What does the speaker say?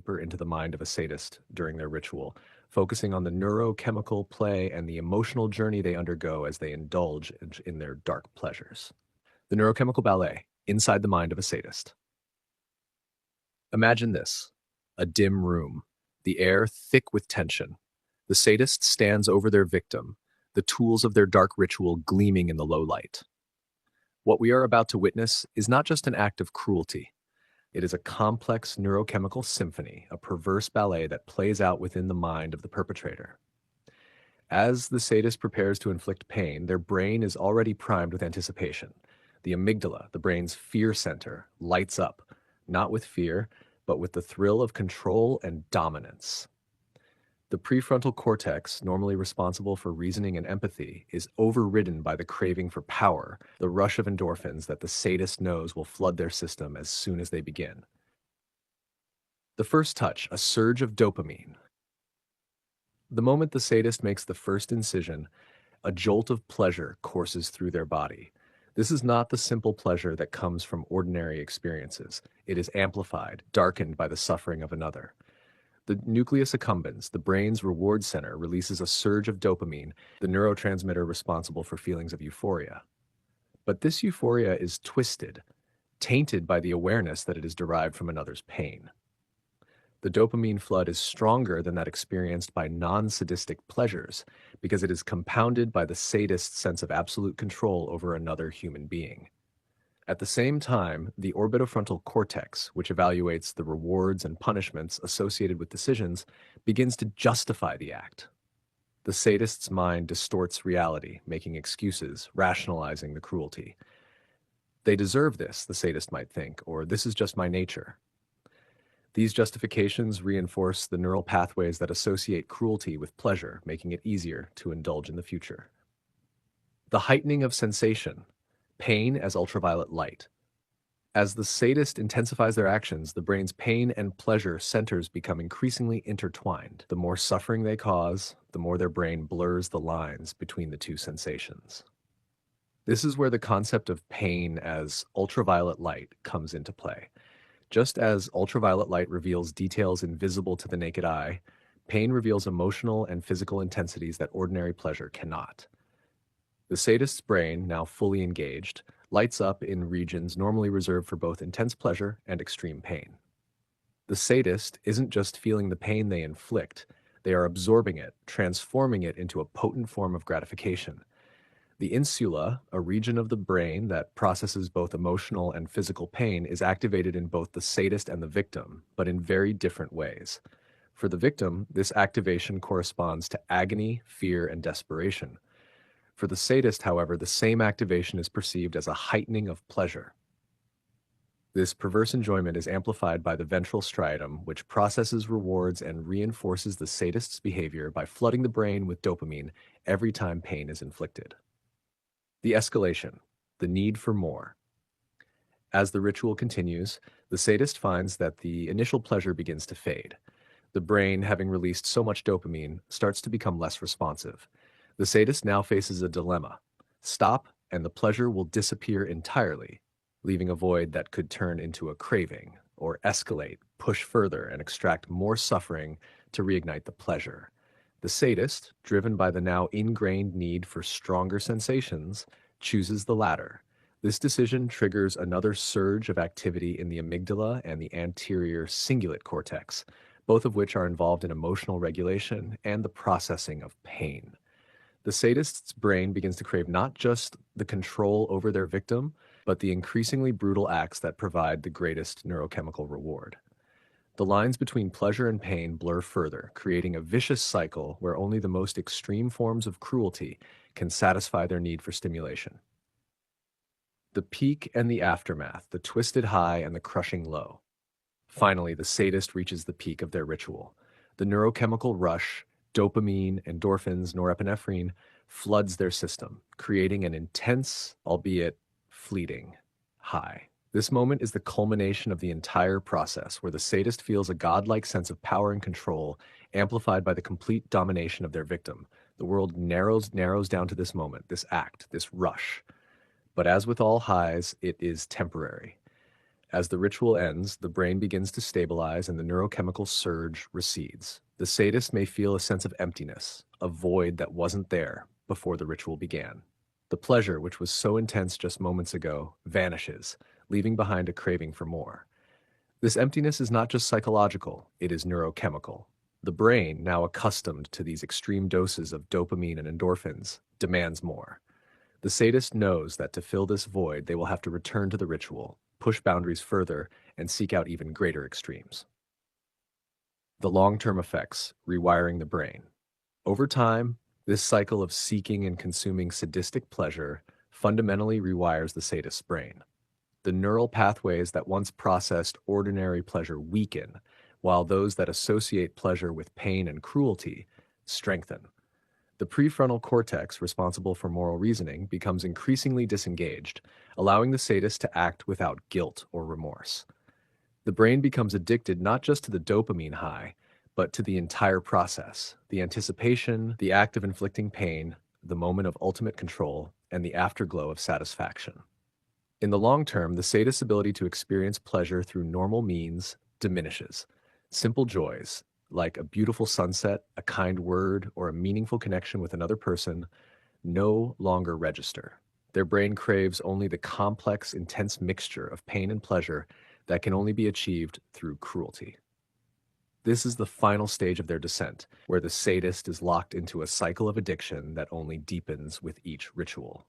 deeper into the mind of a sadist during their ritual, focusing on the neurochemical play and the emotional journey they undergo as they indulge in their dark pleasures. The neurochemical ballet inside the mind of a sadist. Imagine this: a dim room, the air thick with tension. The sadist stands over their victim, the tools of their dark ritual gleaming in the low light. What we are about to witness is not just an act of cruelty. It is a complex neurochemical symphony, a perverse ballet that plays out within the mind of the perpetrator. As the sadist prepares to inflict pain, their brain is already primed with anticipation. The amygdala, the brain's fear center, lights up, not with fear, but with the thrill of control and dominance. The prefrontal cortex, normally responsible for reasoning and empathy, is overridden by the craving for power, the rush of endorphins that the sadist knows will flood their system as soon as they begin. The first touch, a surge of dopamine. The moment the sadist makes the first incision, a jolt of pleasure courses through their body. This is not the simple pleasure that comes from ordinary experiences. It is amplified, darkened by the suffering of another. The nucleus accumbens, the brain's reward center, releases a surge of dopamine, the neurotransmitter responsible for feelings of euphoria. But this euphoria is twisted, tainted by the awareness that it is derived from another's pain. The dopamine flood is stronger than that experienced by non-sadistic pleasures because it is compounded by the sadist's sense of absolute control over another human being. At the same time, the orbitofrontal cortex, which evaluates the rewards and punishments associated with decisions, begins to justify the act. The sadist's mind distorts reality, making excuses, rationalizing the cruelty. They deserve this, the sadist might think, or this is just my nature. These justifications reinforce the neural pathways that associate cruelty with pleasure, making it easier to indulge in the future. The heightening of sensation, pain as ultraviolet light. As the sadist intensifies their actions, the brain's pain and pleasure centers become increasingly intertwined. The more suffering they cause, the more their brain blurs the lines between the two sensations. This is where the concept of pain as ultraviolet light comes into play. Just as ultraviolet light reveals details invisible to the naked eye, pain reveals emotional and physical intensities that ordinary pleasure cannot. The sadist's brain, now fully engaged, lights up in regions normally reserved for both intense pleasure and extreme pain. The sadist isn't just feeling the pain they inflict, they are absorbing it, transforming it into a potent form of gratification. The insula, a region of the brain that processes both emotional and physical pain, is activated in both the sadist and the victim, but in very different ways. For the victim, this activation corresponds to agony, fear, and desperation. For the sadist, however, the same activation is perceived as a heightening of pleasure. This perverse enjoyment is amplified by the ventral striatum, which processes rewards and reinforces the sadist's behavior by flooding the brain with dopamine every time pain is inflicted. The escalation, the need for more. As the ritual continues, the sadist finds that the initial pleasure begins to fade. The brain, having released so much dopamine, starts to become less responsive. The sadist now faces a dilemma. Stop, and the pleasure will disappear entirely, leaving a void that could turn into a craving, or escalate, push further, and extract more suffering to reignite the pleasure. The sadist, driven by the now ingrained need for stronger sensations, chooses the latter. This decision triggers another surge of activity in the amygdala and the anterior cingulate cortex, both of which are involved in emotional regulation and the processing of pain. The sadist's brain begins to crave not just the control over their victim, but the increasingly brutal acts that provide the greatest neurochemical reward. The lines between pleasure and pain blur further, creating a vicious cycle where only the most extreme forms of cruelty can satisfy their need for stimulation. The peak and the aftermath, the twisted high and the crushing low. Finally, the sadist reaches the peak of their ritual. The neurochemical rush, dopamine, endorphins, norepinephrine, floods their system, creating an intense, albeit fleeting, high. This moment is the culmination of the entire process, where the sadist feels a godlike sense of power and control, amplified by the complete domination of their victim. The world narrows down to this moment, this act, this rush. But as with all highs, it is temporary. As the ritual ends, the brain begins to stabilize and the neurochemical surge recedes. The sadist may feel a sense of emptiness, a void that wasn't there before the ritual began. The pleasure, which was so intense just moments ago, vanishes, leaving behind a craving for more. This emptiness is not just psychological, it is neurochemical. The brain, now accustomed to these extreme doses of dopamine and endorphins, demands more. The sadist knows that to fill this void, they will have to return to the ritual, push boundaries further, and seek out even greater extremes. The long-term effects, rewiring the brain. Over time, this cycle of seeking and consuming sadistic pleasure fundamentally rewires the sadist's brain. The neural pathways that once processed ordinary pleasure weaken, while those that associate pleasure with pain and cruelty strengthen. The prefrontal cortex, responsible for moral reasoning, becomes increasingly disengaged, allowing the sadist to act without guilt or remorse. The brain becomes addicted not just to the dopamine high, but to the entire process, the anticipation, the act of inflicting pain, the moment of ultimate control, and the afterglow of satisfaction. In the long term, the sadist's ability to experience pleasure through normal means diminishes. Simple joys, like a beautiful sunset, a kind word, or a meaningful connection with another person, no longer register. Their brain craves only the complex, intense mixture of pain and pleasure that can only be achieved through cruelty. This is the final stage of their descent, where the sadist is locked into a cycle of addiction that only deepens with each ritual.